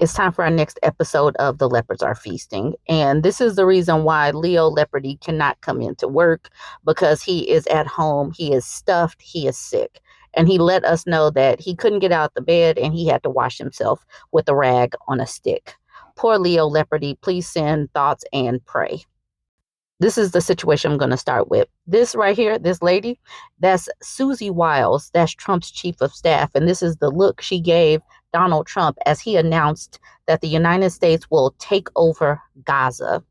It's time for our next episode of The Leopards Are Feasting. And this is the reason why Leo Leopardy cannot come into work, because he is at home. He is stuffed. He is sick. And he let us know that he couldn't get out the bed and he had to wash himself with a rag on a stick. Poor Leo Leopardy, please send thoughts and pray. This is the situation I'm going to start with. This right here, this lady, that's Susie Wiles. That's Trump's chief of staff. And this is the look she gave Donald Trump as he announced that the United States will take over Gaza.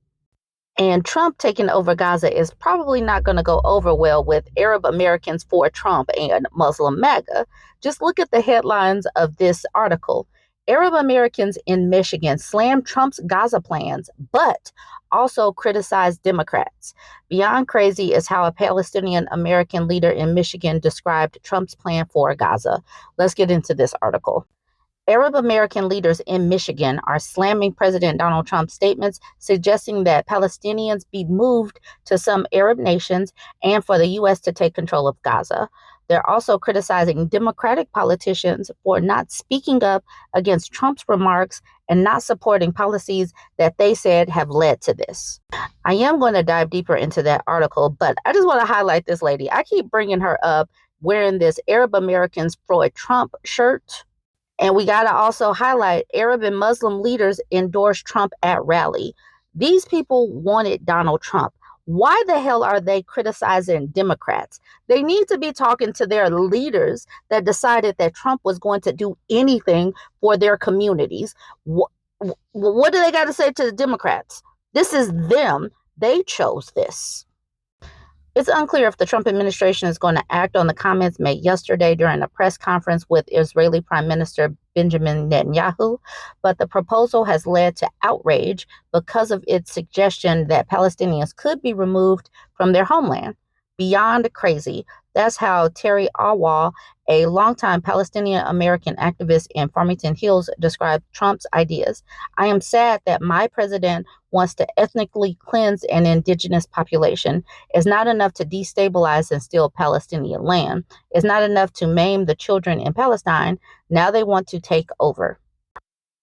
And Trump taking over Gaza is probably not going to go over well with Arab Americans for Trump and Muslim MAGA. Just look at the headlines of this article. Arab Americans in Michigan slammed Trump's Gaza plans, but also criticized Democrats. Beyond crazy is how a Palestinian American leader in Michigan described Trump's plan for Gaza. Let's get into this article. Arab American leaders in Michigan are slamming President Donald Trump's statements, suggesting that Palestinians be moved to some Arab nations and for the U.S. to take control of Gaza. They're also criticizing Democratic politicians for not speaking up against Trump's remarks and not supporting policies that they said have led to this. I am going to dive deeper into that article, but I just want to highlight this lady. I keep bringing her up wearing this Arab Americans for Trump shirt. And we got to also highlight Arab and Muslim leaders endorsed Trump at rally. These people wanted Donald Trump. Why the hell are they criticizing Democrats? They need to be talking to their leaders that decided that Trump was going to do anything for their communities. What do they got to say to the Democrats? This is them. They chose this. It's unclear if the Trump administration is going to act on the comments made yesterday during a press conference with Israeli Prime Minister Benjamin Netanyahu, but the proposal has led to outrage because of its suggestion that Palestinians could be removed from their homeland. Beyond crazy. That's how Terry Awal, a longtime Palestinian American activist in Farmington Hills, described Trump's ideas. I am sad that my president wants to ethnically cleanse an indigenous population. It's not enough to destabilize and steal Palestinian land. It's not enough to maim the children in Palestine. Now they want to take over.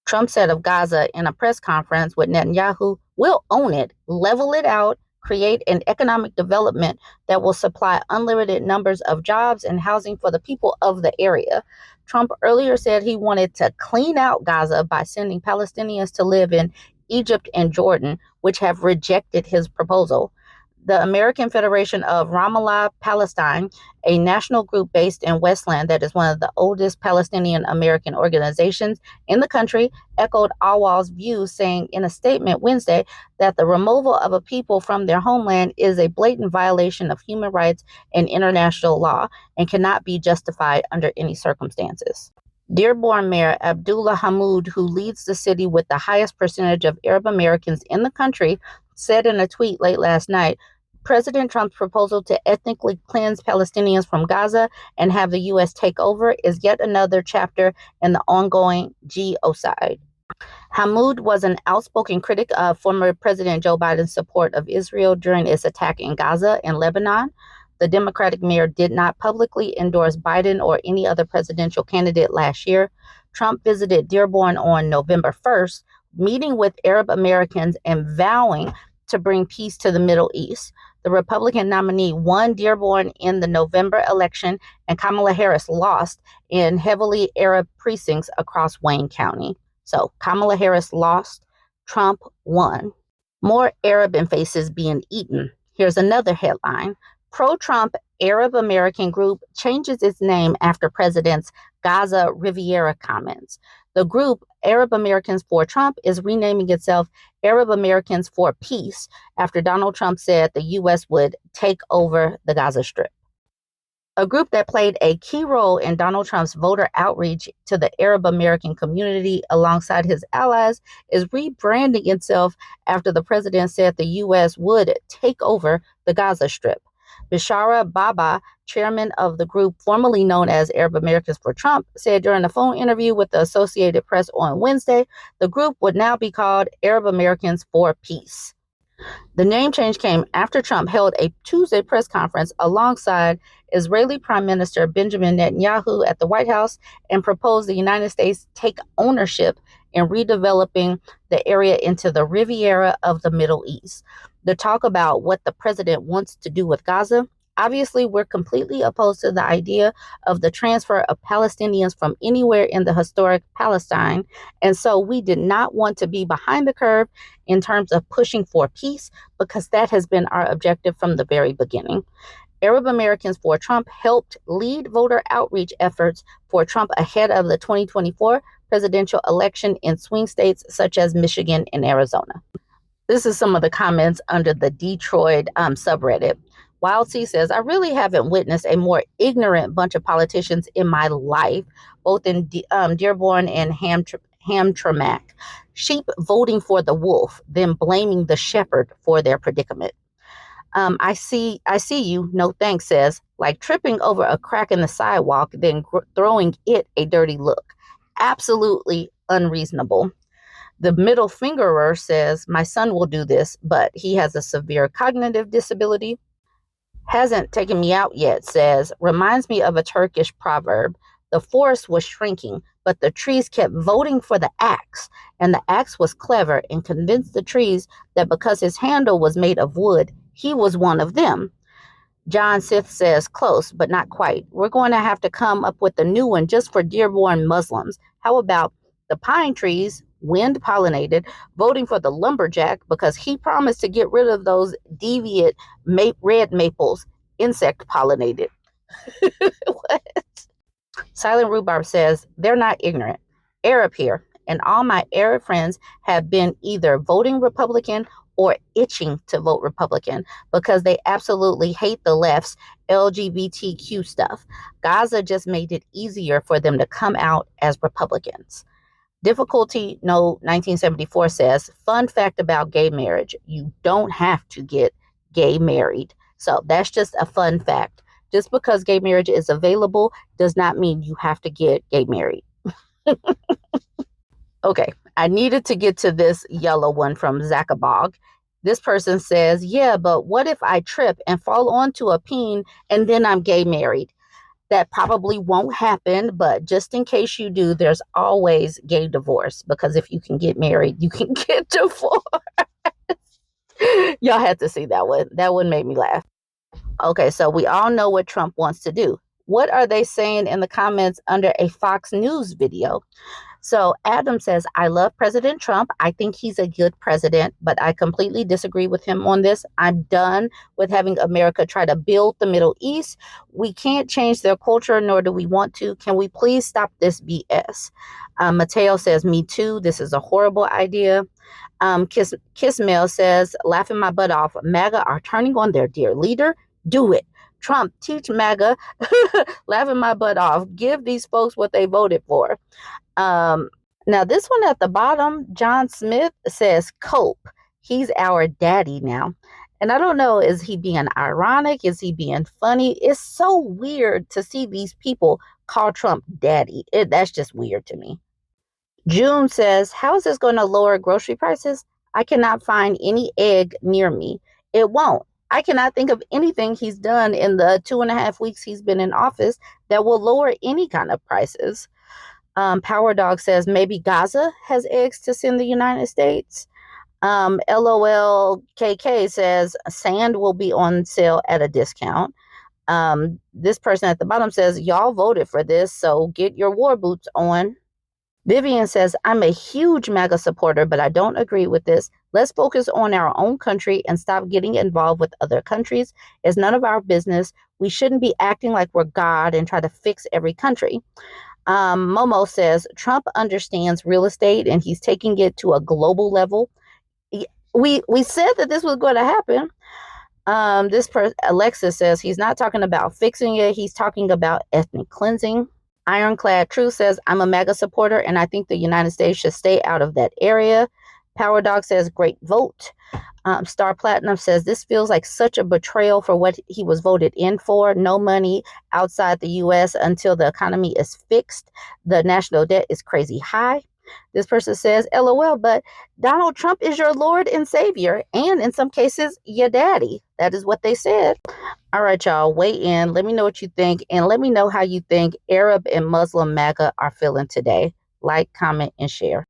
Trump said of Gaza in a press conference with Netanyahu, "We'll own it, level it out, create an economic development that will supply unlimited numbers of jobs and housing for the people of the area." Trump earlier said he wanted to clean out Gaza by sending Palestinians to live in Egypt and Jordan, which have rejected his proposal. The American Federation of Ramallah Palestine, a national group based in Westland that is one of the oldest Palestinian American organizations in the country, echoed Awal's views, saying in a statement Wednesday that the removal of a people from their homeland is a blatant violation of human rights and international law and cannot be justified under any circumstances. Dearborn Mayor Abdullah Hammoud, who leads the city with the highest percentage of Arab Americans in the country, said in a tweet late last night, President Trump's proposal to ethnically cleanse Palestinians from Gaza and have the U.S. take over is yet another chapter in the ongoing genocide. Hammoud was an outspoken critic of former President Joe Biden's support of Israel during its attack in Gaza and Lebanon. The Democratic mayor did not publicly endorse Biden or any other presidential candidate last year. Trump visited Dearborn on November 1st, meeting with Arab Americans and vowing to bring peace to the Middle East. The Republican nominee won Dearborn in the November election, and Kamala Harris lost in heavily Arab precincts across Wayne County. So Kamala Harris lost, Trump won. More Arab faces being eaten. Here's another headline. Pro-Trump Arab American group changes its name after president's Gaza Riviera comments. The group, Arab Americans for Trump, is renaming itself Arab Americans for Peace after Donald Trump said the U.S. would take over the Gaza Strip. A group that played a key role in Donald Trump's voter outreach to the Arab American community alongside his allies is rebranding itself after the president said the U.S. would take over the Gaza Strip. Bishara Baba, chairman of the group formerly known as Arab Americans for Trump, said during a phone interview with the Associated Press on Wednesday, the group would now be called Arab Americans for Peace. The name change came after Trump held a Tuesday press conference alongside Israeli Prime Minister Benjamin Netanyahu at the White House and proposed the United States take ownership in redeveloping the area into the Riviera of the Middle East. The talk about what the president wants to do with Gaza. Obviously, we're completely opposed to the idea of the transfer of Palestinians from anywhere in the historic Palestine. And so we did not want to be behind the curve in terms of pushing for peace, because that has been our objective from the very beginning. Arab Americans for Trump helped lead voter outreach efforts for Trump ahead of the 2024 presidential election in swing states such as Michigan and Arizona. This is some of the comments under the Detroit subreddit. Wild C says, I really haven't witnessed a more ignorant bunch of politicians in my life, both in Dearborn and Hamtramck. Sheep voting for the wolf, then blaming the shepherd for their predicament. I see you, no thanks, says, like tripping over a crack in the sidewalk, then throwing it a dirty look. Absolutely unreasonable. The middle fingerer says, my son will do this, but he has a severe cognitive disability. Hasn't taken me out yet, says, reminds me of a Turkish proverb. The forest was shrinking, but the trees kept voting for the axe, and the axe was clever and convinced the trees that because his handle was made of wood, he was one of them. John Sith says, close, but not quite. We're going to have to come up with a new one just for Dearborn Muslims. How about the pine trees, wind pollinated, voting for the lumberjack because he promised to get rid of those deviant red maples, insect pollinated. What? Silent Rhubarb says, they're not ignorant. Arab here, and all my Arab friends have been either voting Republican or itching to vote Republican because they absolutely hate the left's LGBTQ stuff. Gaza just made it easier for them to come out as Republicans. Difficulty No 1974 says, fun fact about gay marriage, you don't have to get gay married. So that's just a fun fact. Just because gay marriage is available does not mean you have to get gay married. Okay, I needed to get to this yellow one from Zachabog. This person says, yeah, but what if I trip and fall onto a peen and then I'm gay married? That probably won't happen, but just in case you do, there's always gay divorce, because if you can get married, you can get divorced. Y'all had to see that one. That one made me laugh. Okay, so we all know what Trump wants to do. What are they saying in the comments under a Fox News video? So Adam says, I love President Trump. I think he's a good president, but I completely disagree with him on this. I'm done with having America try to build the Middle East. We can't change their culture, nor do we want to. Can we please stop this BS? Mateo says, me too. This is a horrible idea. Kissmail says, laughing my butt off. MAGA are turning on their dear leader. Do it. Trump, teach MAGA. Laughing my butt off. Give these folks what they voted for. Now this one at the bottom, John Smith says, cope. He's our daddy now. And I don't know, is he being ironic? Is he being funny? It's so weird to see these people call Trump daddy. That's just weird to me. June says, how is this going to lower grocery prices? I cannot find any egg near me. It won't. I cannot think of anything he's done in the 2.5 weeks he's been in office that will lower any kind of prices. Power Dog says, maybe Gaza has eggs to send the United States. LOLKK says, sand will be on sale at a discount. This person at the bottom says, y'all voted for this, so get your war boots on. Vivian says, I'm a huge MAGA supporter, but I don't agree with this. Let's focus on our own country and stop getting involved with other countries. It's none of our business. We shouldn't be acting like we're God and try to fix every country. Momo says, Trump understands real estate and he's taking it to a global level. We said that this was going to happen. Alexis says, he's not talking about fixing it. He's talking about ethnic cleansing. Ironclad Truth says, I'm a MAGA supporter and I think the United States should stay out of that area. Power Dog says, great vote. Star Platinum says, this feels like such a betrayal for what he was voted in for. No money outside the U.S. until the economy is fixed. The national debt is crazy high. This person says, LOL, but Donald Trump is your Lord and Savior, and in some cases, your daddy. That is what they said. All right, y'all, weigh in. Let me know what you think, and let me know how you think Arab and Muslim MAGA are feeling today. Like, comment, and share.